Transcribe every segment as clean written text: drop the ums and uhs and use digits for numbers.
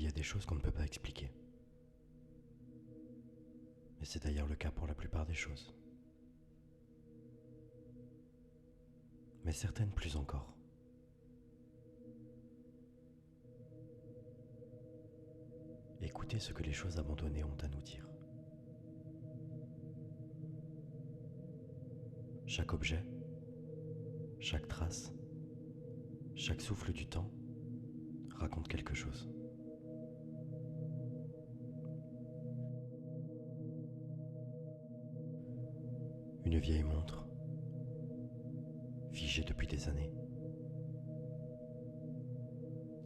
a des choses qu'on ne peut pas expliquer. Et c'est d'ailleurs le cas pour la plupart des choses. Mais certaines plus encore. Écoutez ce que les choses abandonnées ont à nous dire. Chaque objet, chaque trace, chaque souffle du temps raconte quelque chose. Une vieille montre, figée depuis des années.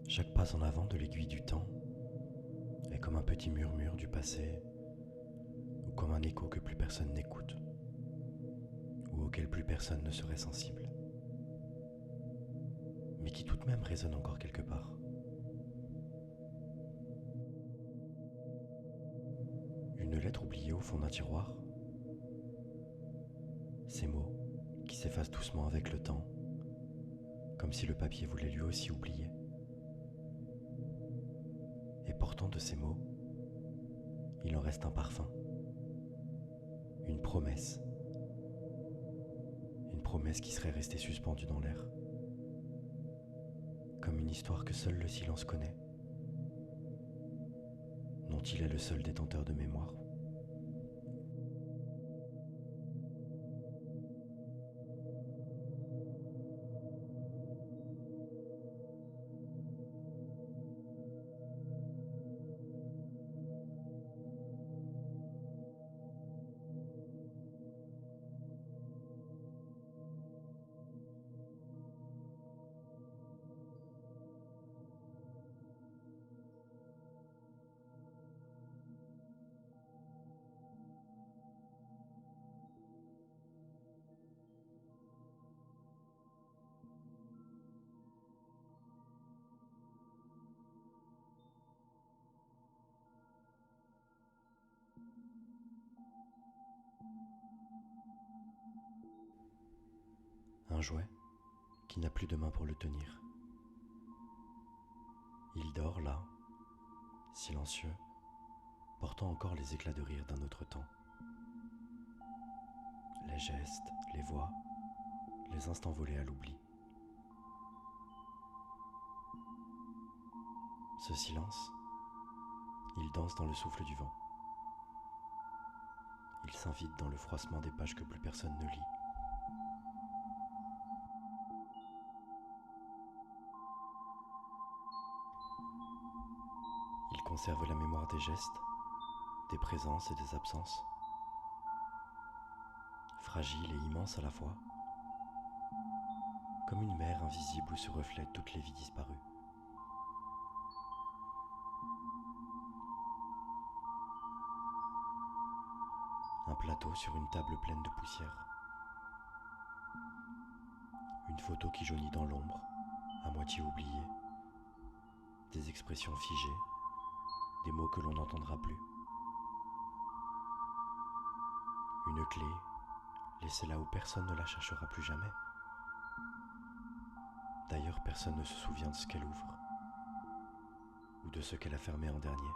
Chaque pas en avant de l'aiguille du temps est comme un petit murmure du passé, ou comme un écho que plus personne n'écoute, ou auquel plus personne ne serait sensible, mais qui tout de même résonne encore quelque part. Une lettre oubliée au fond d'un tiroir. Ces mots qui s'effacent doucement avec le temps, comme si le papier voulait lui aussi oublier. Et pourtant de ces mots, il en reste un parfum, une promesse qui serait restée suspendue dans l'air, comme une histoire que seul le silence connaît, dont il est le seul détenteur de mémoire. Un jouet qui n'a plus de main pour le tenir. Il dort là, silencieux, portant encore les éclats de rire d'un autre temps. Les gestes, les voix, les instants volés à l'oubli. Ce silence, il danse dans le souffle du vent. Il s'invite dans le froissement des pages que plus personne ne lit. Il conserve la mémoire des gestes, des présences et des absences. Fragile et immense à la fois, comme une mer invisible où se reflètent toutes les vies disparues. Un plateau sur une table pleine de poussière. Une photo qui jaunit dans l'ombre, à moitié oubliée. Des expressions figées, des mots que l'on n'entendra plus. Une clé, laissée là où personne ne la cherchera plus jamais. D'ailleurs, personne ne se souvient de ce qu'elle ouvre, ou de ce qu'elle a fermé en dernier.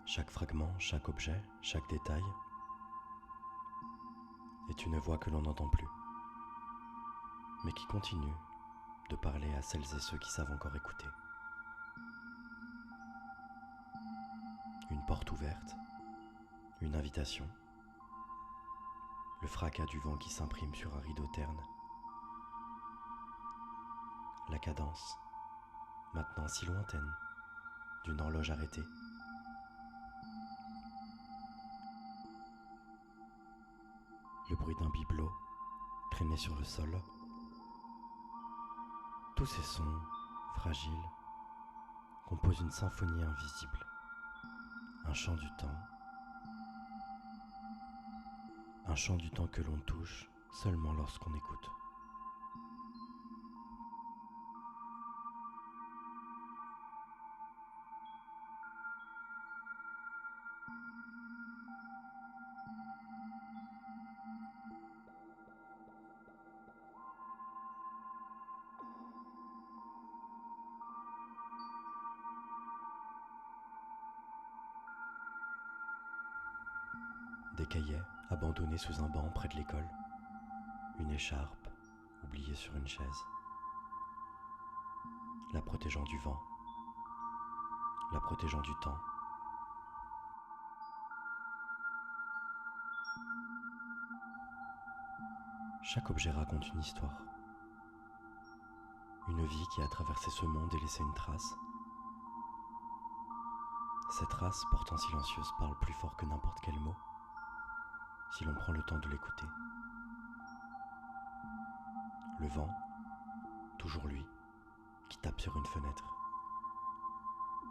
Chaque fragment, chaque objet, chaque détail est une voix que l'on n'entend plus, mais qui continue de parler à celles et ceux qui savent encore écouter. Une porte ouverte, une invitation, le fracas du vent qui s'imprime sur un rideau terne, la cadence, maintenant si lointaine, d'une horloge arrêtée. Le bruit d'un bibelot traîné sur le sol. Tous ces sons, fragiles, composent une symphonie invisible. un chant du temps, un chant du temps que l'on touche seulement lorsqu'on écoute. Des cahiers abandonnés sous un banc près de l'école, une écharpe oubliée sur une chaise, la protégeant du vent, la protégeant du temps. Chaque objet raconte une histoire, une vie qui a traversé ce monde et laissé une trace. Cette trace, pourtant silencieuse, parle plus fort que n'importe quel mot, si l'on prend le temps de l'écouter. Le vent, toujours lui, qui tape sur une fenêtre.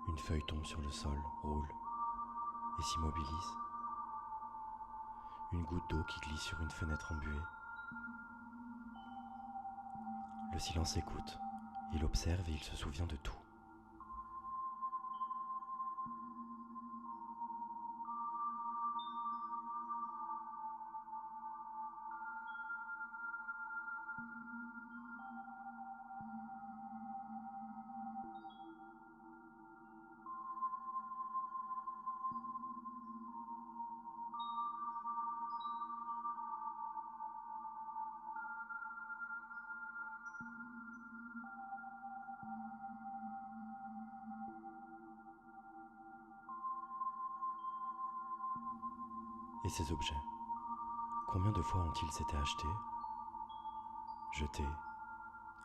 Une feuille tombe sur le sol, roule et s'immobilise. Une goutte d'eau qui glisse sur une fenêtre embuée. Le silence écoute, il observe et il se souvient de tout. Et ces objets, combien de fois ont-ils été achetés, jetés,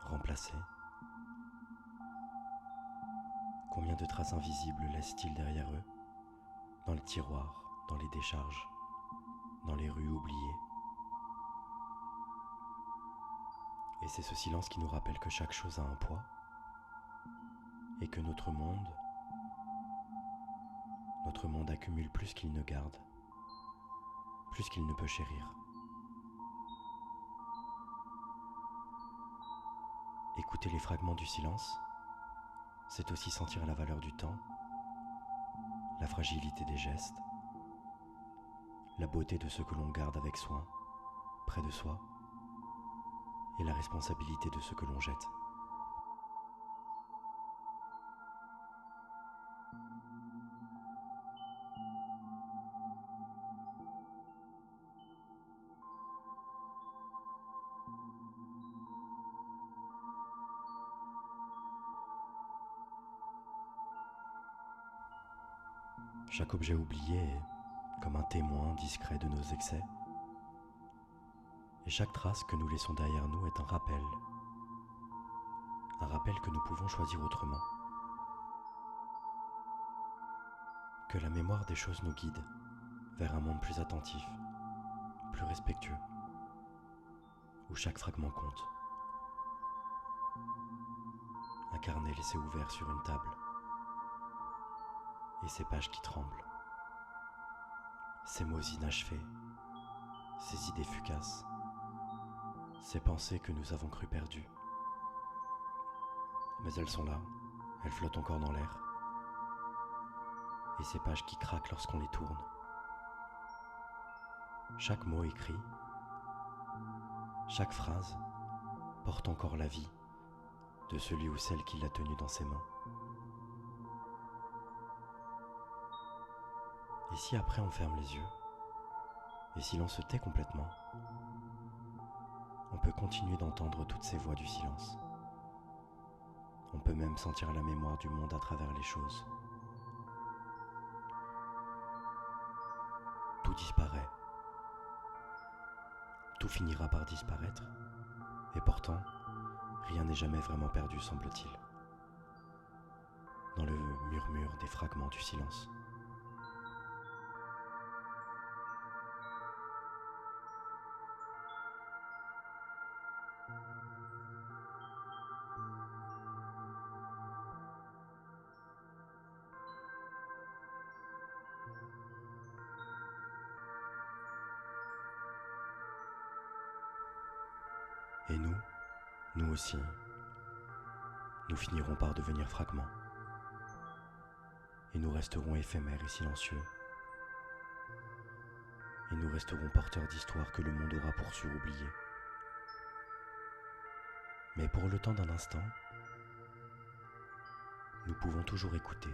remplacés? Combien de traces invisibles laissent-ils derrière eux, dans les tiroirs, dans les décharges, dans les rues oubliées? Et c'est ce silence qui nous rappelle que chaque chose a un poids et que notre monde accumule plus qu'il ne garde, plus qu'il ne peut chérir. Écouter les fragments du silence, c'est aussi sentir la valeur du temps, la fragilité des gestes, la beauté de ce que l'on garde avec soin, près de soi, et la responsabilité de ce que l'on jette. Chaque objet oublié est comme un témoin discret de nos excès, et chaque trace que nous laissons derrière nous est un rappel que nous pouvons choisir autrement, que la mémoire des choses nous guide vers un monde plus attentif, plus respectueux, où chaque fragment compte. Un carnet laissé ouvert sur une table, et ces pages qui tremblent, ces mots inachevés, ces idées fugaces, ces pensées que nous avons cru perdues. Mais elles sont là, elles flottent encore dans l'air, et ces pages qui craquent lorsqu'on les tourne. Chaque mot écrit, chaque phrase porte encore la vie de celui ou celle qui l'a tenu dans ses mains. Et si après on ferme les yeux, et si l'on se tait complètement, on peut continuer d'entendre toutes ces voix du silence. On peut même sentir la mémoire du monde à travers les choses. Tout disparaît. Tout finira par disparaître. Et pourtant, rien n'est jamais vraiment perdu, semble-t-il, dans le murmure des fragments du silence. Et nous aussi, nous finirons par devenir fragments. Et nous resterons éphémères et silencieux. Et nous resterons porteurs d'histoires que le monde aura pour oublier. Mais pour le temps d'un instant, nous pouvons toujours écouter.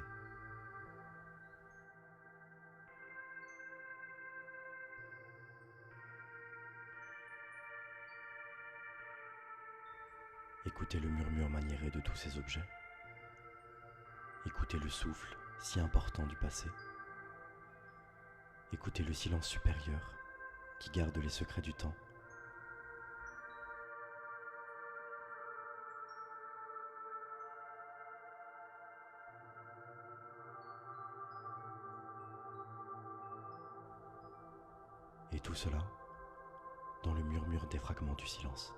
Écoutez le murmure maniéré de tous ces objets. Écoutez le souffle si important du passé. Écoutez le silence supérieur qui garde les secrets du temps. Et tout cela dans le murmure des fragments du silence.